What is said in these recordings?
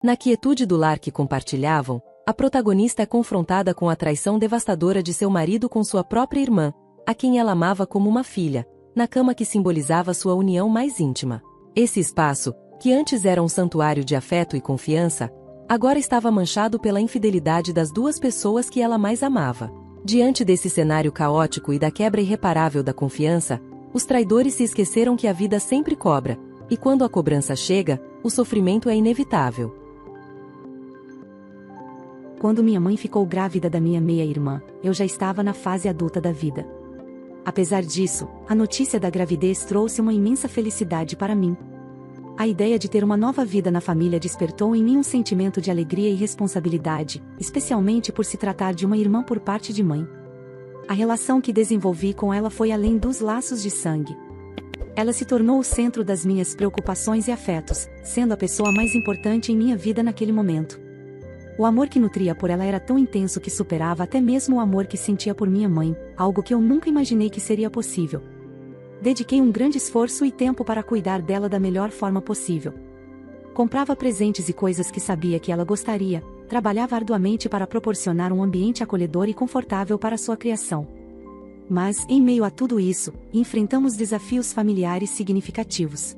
Na quietude do lar que compartilhavam, a protagonista é confrontada com a traição devastadora de seu marido com sua própria irmã, a quem ela amava como uma filha, na cama que simbolizava sua união mais íntima. Esse espaço, que antes era um santuário de afeto e confiança, agora estava manchado pela infidelidade das duas pessoas que ela mais amava. Diante desse cenário caótico e da quebra irreparável da confiança, os traidores se esqueceram que a vida sempre cobra, e quando a cobrança chega, o sofrimento é inevitável. Quando minha mãe ficou grávida da minha meia-irmã, eu já estava na fase adulta da vida. Apesar disso, a notícia da gravidez trouxe uma imensa felicidade para mim. A ideia de ter uma nova vida na família despertou em mim um sentimento de alegria e responsabilidade, especialmente por se tratar de uma irmã por parte de mãe. A relação que desenvolvi com ela foi além dos laços de sangue. Ela se tornou o centro das minhas preocupações e afetos, sendo a pessoa mais importante em minha vida naquele momento. O amor que nutria por ela era tão intenso que superava até mesmo o amor que sentia por minha mãe, algo que eu nunca imaginei que seria possível. Dediquei um grande esforço e tempo para cuidar dela da melhor forma possível. Comprava presentes e coisas que sabia que ela gostaria, trabalhava arduamente para proporcionar um ambiente acolhedor e confortável para sua criação. Mas, em meio a tudo isso, enfrentamos desafios familiares significativos.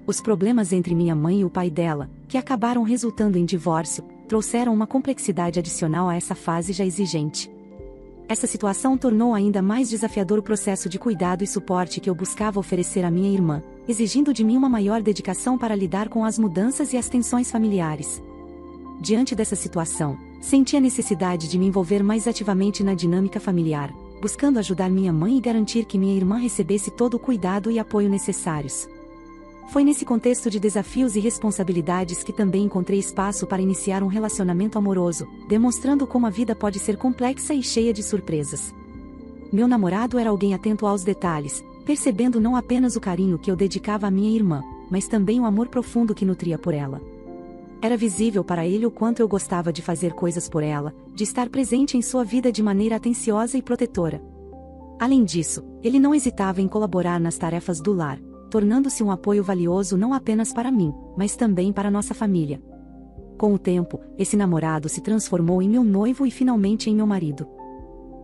Os problemas entre minha mãe e o pai dela, que acabaram resultando em divórcio, trouxeram uma complexidade adicional a essa fase já exigente. Essa situação tornou ainda mais desafiador o processo de cuidado e suporte que eu buscava oferecer à minha irmã, exigindo de mim uma maior dedicação para lidar com as mudanças e as tensões familiares. Diante dessa situação, senti a necessidade de me envolver mais ativamente na dinâmica familiar, buscando ajudar minha mãe e garantir que minha irmã recebesse todo o cuidado e apoio necessários. Foi nesse contexto de desafios e responsabilidades que também encontrei espaço para iniciar um relacionamento amoroso, demonstrando como a vida pode ser complexa e cheia de surpresas. Meu namorado era alguém atento aos detalhes, percebendo não apenas o carinho que eu dedicava à minha irmã, mas também o amor profundo que nutria por ela. Era visível para ele o quanto eu gostava de fazer coisas por ela, de estar presente em sua vida de maneira atenciosa e protetora. Além disso, ele não hesitava em colaborar nas tarefas do lar, tornando-se um apoio valioso não apenas para mim, mas também para nossa família. Com o tempo, esse namorado se transformou em meu noivo e finalmente em meu marido.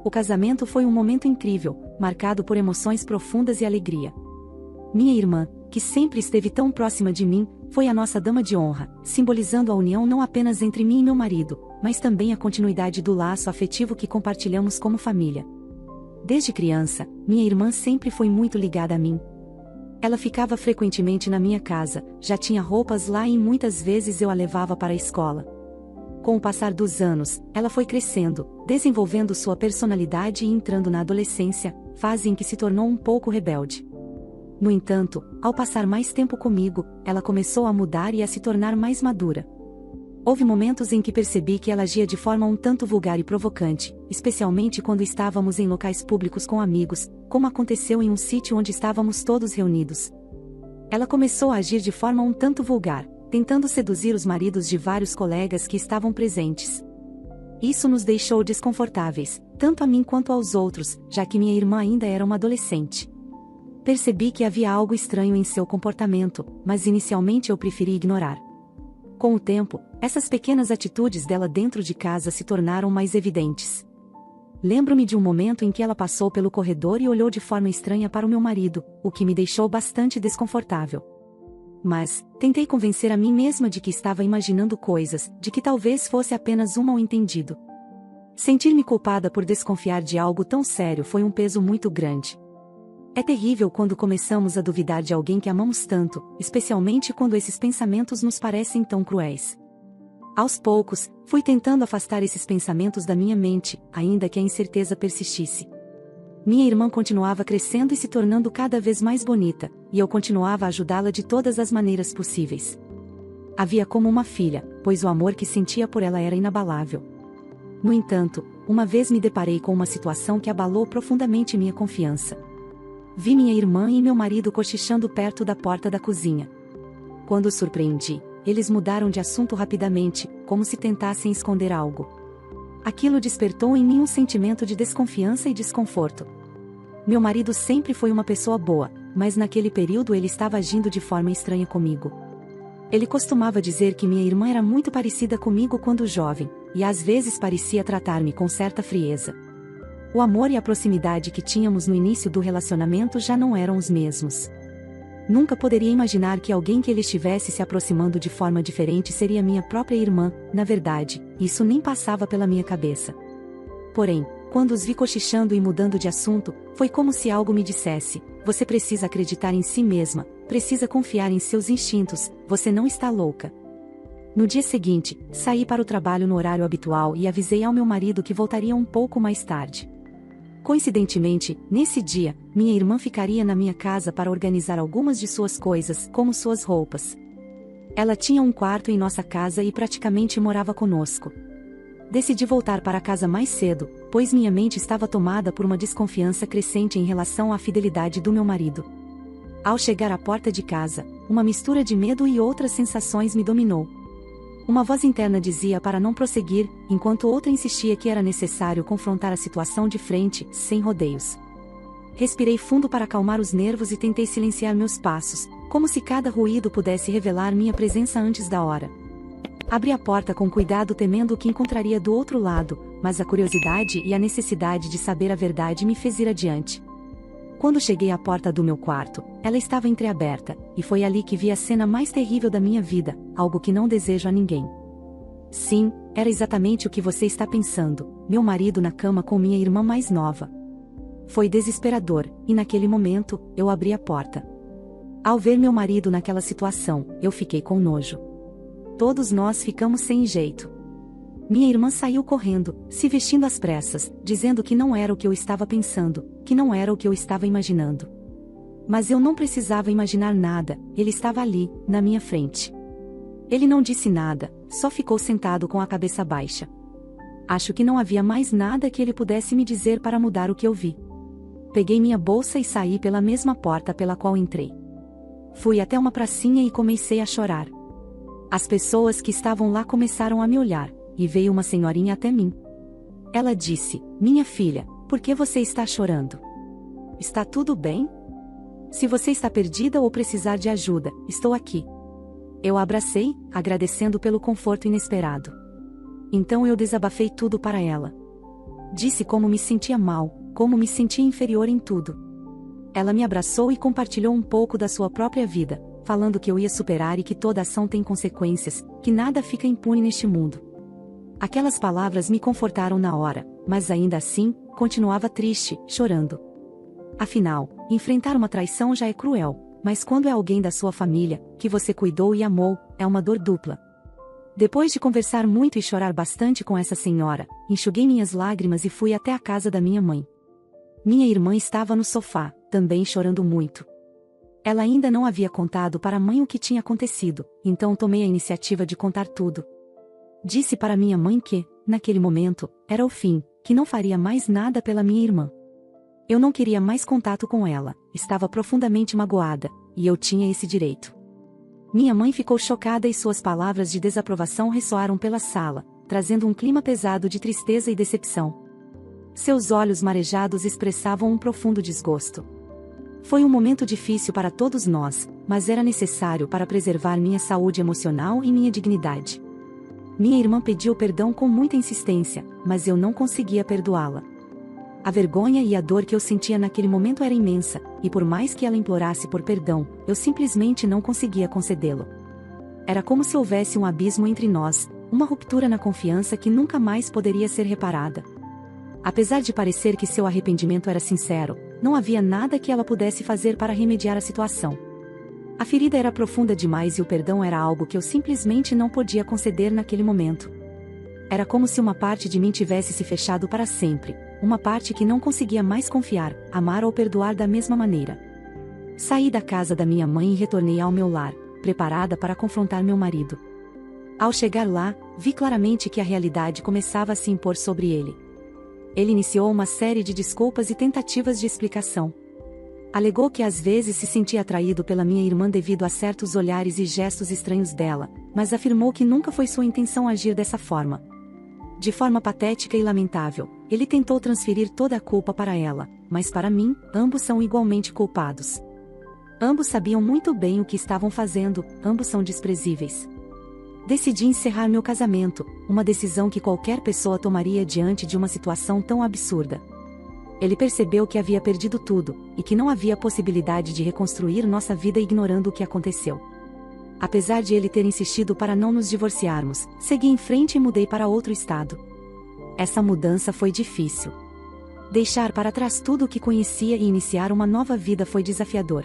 O casamento foi um momento incrível, marcado por emoções profundas e alegria. Minha irmã, que sempre esteve tão próxima de mim, foi a nossa dama de honra, simbolizando a união não apenas entre mim e meu marido, mas também a continuidade do laço afetivo que compartilhamos como família. Desde criança, minha irmã sempre foi muito ligada a mim. Ela ficava frequentemente na minha casa, já tinha roupas lá e muitas vezes eu a levava para a escola. Com o passar dos anos, ela foi crescendo, desenvolvendo sua personalidade e entrando na adolescência, fase em que se tornou um pouco rebelde. No entanto, ao passar mais tempo comigo, ela começou a mudar e a se tornar mais madura. Houve momentos em que percebi que ela agia de forma um tanto vulgar e provocante, especialmente quando estávamos em locais públicos com amigos, como aconteceu em um sítio onde estávamos todos reunidos. Ela começou a agir de forma um tanto vulgar, tentando seduzir os maridos de vários colegas que estavam presentes. Isso nos deixou desconfortáveis, tanto a mim quanto aos outros, já que minha irmã ainda era uma adolescente. Percebi que havia algo estranho em seu comportamento, mas inicialmente eu preferi ignorar. Com o tempo, essas pequenas atitudes dela dentro de casa se tornaram mais evidentes. Lembro-me de um momento em que ela passou pelo corredor e olhou de forma estranha para o meu marido, o que me deixou bastante desconfortável. Mas, tentei convencer a mim mesma de que estava imaginando coisas, de que talvez fosse apenas um mal-entendido. Sentir-me culpada por desconfiar de algo tão sério foi um peso muito grande. É terrível quando começamos a duvidar de alguém que amamos tanto, especialmente quando esses pensamentos nos parecem tão cruéis. Aos poucos, fui tentando afastar esses pensamentos da minha mente, ainda que a incerteza persistisse. Minha irmã continuava crescendo e se tornando cada vez mais bonita, e eu continuava a ajudá-la de todas as maneiras possíveis. Havia como uma filha, pois o amor que sentia por ela era inabalável. No entanto, uma vez me deparei com uma situação que abalou profundamente minha confiança. Vi minha irmã e meu marido cochichando perto da porta da cozinha. Quando os surpreendi, eles mudaram de assunto rapidamente, como se tentassem esconder algo. Aquilo despertou em mim um sentimento de desconfiança e desconforto. Meu marido sempre foi uma pessoa boa, mas naquele período ele estava agindo de forma estranha comigo. Ele costumava dizer que minha irmã era muito parecida comigo quando jovem, e às vezes parecia tratar-me com certa frieza. O amor e a proximidade que tínhamos no início do relacionamento já não eram os mesmos. Nunca poderia imaginar que alguém que ele estivesse se aproximando de forma diferente seria minha própria irmã. Na verdade, isso nem passava pela minha cabeça. Porém, quando os vi cochichando e mudando de assunto, foi como se algo me dissesse: você precisa acreditar em si mesma, precisa confiar em seus instintos, você não está louca. No dia seguinte, saí para o trabalho no horário habitual e avisei ao meu marido que voltaria um pouco mais tarde. Coincidentemente, nesse dia, minha irmã ficaria na minha casa para organizar algumas de suas coisas, como suas roupas. Ela tinha um quarto em nossa casa e praticamente morava conosco. Decidi voltar para casa mais cedo, pois minha mente estava tomada por uma desconfiança crescente em relação à fidelidade do meu marido. Ao chegar à porta de casa, uma mistura de medo e outras sensações me dominou. Uma voz interna dizia para não prosseguir, enquanto outra insistia que era necessário confrontar a situação de frente, sem rodeios. Respirei fundo para acalmar os nervos e tentei silenciar meus passos, como se cada ruído pudesse revelar minha presença antes da hora. Abri a porta com cuidado, temendo o que encontraria do outro lado, mas a curiosidade e a necessidade de saber a verdade me fez ir adiante. Quando cheguei à porta do meu quarto, ela estava entreaberta, e foi ali que vi a cena mais terrível da minha vida, algo que não desejo a ninguém. Sim, era exatamente o que você está pensando, meu marido na cama com minha irmã mais nova. Foi desesperador, e naquele momento, eu abri a porta. Ao ver meu marido naquela situação, eu fiquei com nojo. Todos nós ficamos sem jeito. Minha irmã saiu correndo, se vestindo às pressas, dizendo que não era o que eu estava pensando, que não era o que eu estava imaginando. Mas eu não precisava imaginar nada, ele estava ali, na minha frente. Ele não disse nada, só ficou sentado com a cabeça baixa. Acho que não havia mais nada que ele pudesse me dizer para mudar o que eu vi. Peguei minha bolsa e saí pela mesma porta pela qual entrei. Fui até uma pracinha e comecei a chorar. As pessoas que estavam lá começaram a me olhar, e veio uma senhorinha até mim. Ela disse: minha filha, por que você está chorando? Está tudo bem? Se você está perdida ou precisar de ajuda, estou aqui. Eu a abracei, agradecendo pelo conforto inesperado. Então eu desabafei tudo para ela. Disse como me sentia mal, como me sentia inferior em tudo. Ela me abraçou e compartilhou um pouco da sua própria vida, falando que eu ia superar e que toda ação tem consequências, que nada fica impune neste mundo. Aquelas palavras me confortaram na hora, mas ainda assim, continuava triste, chorando. Afinal, enfrentar uma traição já é cruel, mas quando é alguém da sua família, que você cuidou e amou, é uma dor dupla. Depois de conversar muito e chorar bastante com essa senhora, enxuguei minhas lágrimas e fui até a casa da minha mãe. Minha irmã estava no sofá, também chorando muito. Ela ainda não havia contado para a mãe o que tinha acontecido, então tomei a iniciativa de contar tudo. Disse para minha mãe que, naquele momento, era o fim, que não faria mais nada pela minha irmã. Eu não queria mais contato com ela, estava profundamente magoada, e eu tinha esse direito. Minha mãe ficou chocada e suas palavras de desaprovação ressoaram pela sala, trazendo um clima pesado de tristeza e decepção. Seus olhos marejados expressavam um profundo desgosto. Foi um momento difícil para todos nós, mas era necessário para preservar minha saúde emocional e minha dignidade. Minha irmã pediu perdão com muita insistência, mas eu não conseguia perdoá-la. A vergonha e a dor que eu sentia naquele momento era imensa, e por mais que ela implorasse por perdão, eu simplesmente não conseguia concedê-lo. Era como se houvesse um abismo entre nós, uma ruptura na confiança que nunca mais poderia ser reparada. Apesar de parecer que seu arrependimento era sincero, não havia nada que ela pudesse fazer para remediar a situação. A ferida era profunda demais e o perdão era algo que eu simplesmente não podia conceder naquele momento. Era como se uma parte de mim tivesse se fechado para sempre, uma parte que não conseguia mais confiar, amar ou perdoar da mesma maneira. Saí da casa da minha mãe e retornei ao meu lar, preparada para confrontar meu marido. Ao chegar lá, vi claramente que a realidade começava a se impor sobre ele. Ele iniciou uma série de desculpas e tentativas de explicação. Alegou que às vezes se sentia atraído pela minha irmã devido a certos olhares e gestos estranhos dela, mas afirmou que nunca foi sua intenção agir dessa forma. De forma patética e lamentável, ele tentou transferir toda a culpa para ela, mas para mim, ambos são igualmente culpados. Ambos sabiam muito bem o que estavam fazendo, ambos são desprezíveis. Decidi encerrar meu casamento, uma decisão que qualquer pessoa tomaria diante de uma situação tão absurda. Ele percebeu que havia perdido tudo, e que não havia possibilidade de reconstruir nossa vida ignorando o que aconteceu. Apesar de ele ter insistido para não nos divorciarmos, segui em frente e mudei para outro estado. Essa mudança foi difícil. Deixar para trás tudo o que conhecia e iniciar uma nova vida foi desafiador.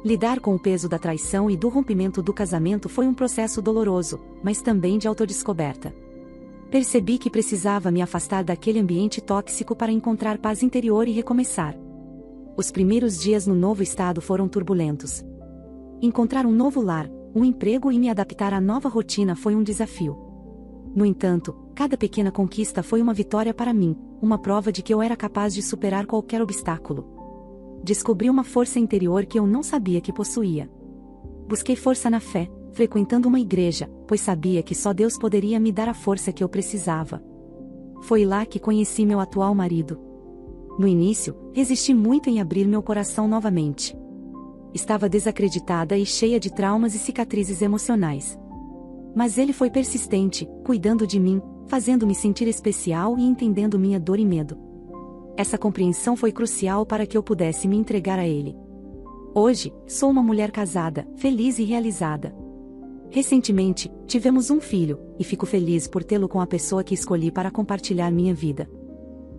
Lidar com o peso da traição e do rompimento do casamento foi um processo doloroso, mas também de autodescoberta. Percebi que precisava me afastar daquele ambiente tóxico para encontrar paz interior e recomeçar. Os primeiros dias no novo estado foram turbulentos. Encontrar um novo lar, um emprego e me adaptar à nova rotina foi um desafio. No entanto, cada pequena conquista foi uma vitória para mim, uma prova de que eu era capaz de superar qualquer obstáculo. Descobri uma força interior que eu não sabia que possuía. Busquei força na fé, frequentando uma igreja, pois sabia que só Deus poderia me dar a força que eu precisava. Foi lá que conheci meu atual marido. No início, resisti muito em abrir meu coração novamente. Estava desacreditada e cheia de traumas e cicatrizes emocionais. Mas ele foi persistente, cuidando de mim, fazendo-me sentir especial e entendendo minha dor e medo. Essa compreensão foi crucial para que eu pudesse me entregar a ele. Hoje, sou uma mulher casada, feliz e realizada. Recentemente, tivemos um filho, e fico feliz por tê-lo com a pessoa que escolhi para compartilhar minha vida.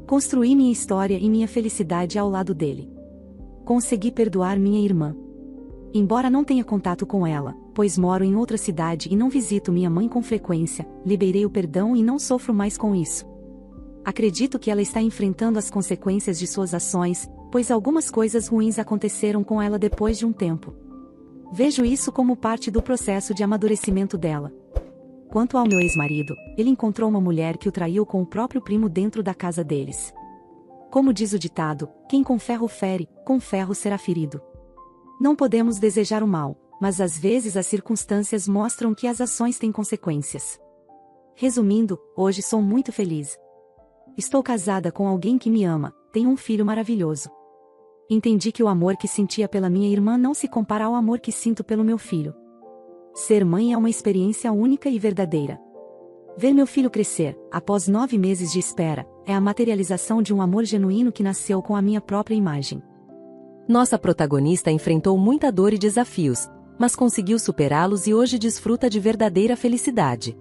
Construí minha história e minha felicidade ao lado dele. Consegui perdoar minha irmã. Embora não tenha contato com ela, pois moro em outra cidade e não visito minha mãe com frequência, liberei o perdão e não sofro mais com isso. Acredito que ela está enfrentando as consequências de suas ações, pois algumas coisas ruins aconteceram com ela depois de um tempo. Vejo isso como parte do processo de amadurecimento dela. Quanto ao meu ex-marido, ele encontrou uma mulher que o traiu com o próprio primo dentro da casa deles. Como diz o ditado, quem com ferro fere, com ferro será ferido. Não podemos desejar o mal, mas às vezes as circunstâncias mostram que as ações têm consequências. Resumindo, hoje sou muito feliz. Estou casada com alguém que me ama, tenho um filho maravilhoso. Entendi que o amor que sentia pela minha irmã não se compara ao amor que sinto pelo meu filho. Ser mãe é uma experiência única e verdadeira. Ver meu filho crescer, após 9 meses de espera, é a materialização de um amor genuíno que nasceu com a minha própria imagem. Nossa protagonista enfrentou muita dor e desafios, mas conseguiu superá-los e hoje desfruta de verdadeira felicidade.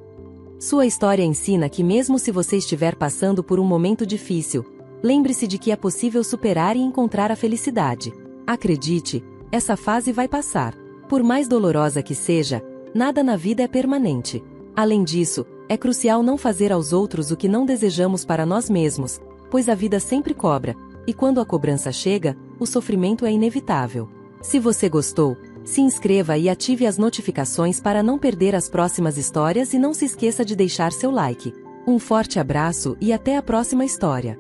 Sua história ensina que mesmo se você estiver passando por um momento difícil, lembre-se de que é possível superar e encontrar a felicidade. Acredite, essa fase vai passar. Por mais dolorosa que seja, nada na vida é permanente. Além disso, é crucial não fazer aos outros o que não desejamos para nós mesmos, pois a vida sempre cobra, e quando a cobrança chega, o sofrimento é inevitável. Se você gostou, se inscreva e ative as notificações para não perder as próximas histórias e não se esqueça de deixar seu like. Um forte abraço e até a próxima história.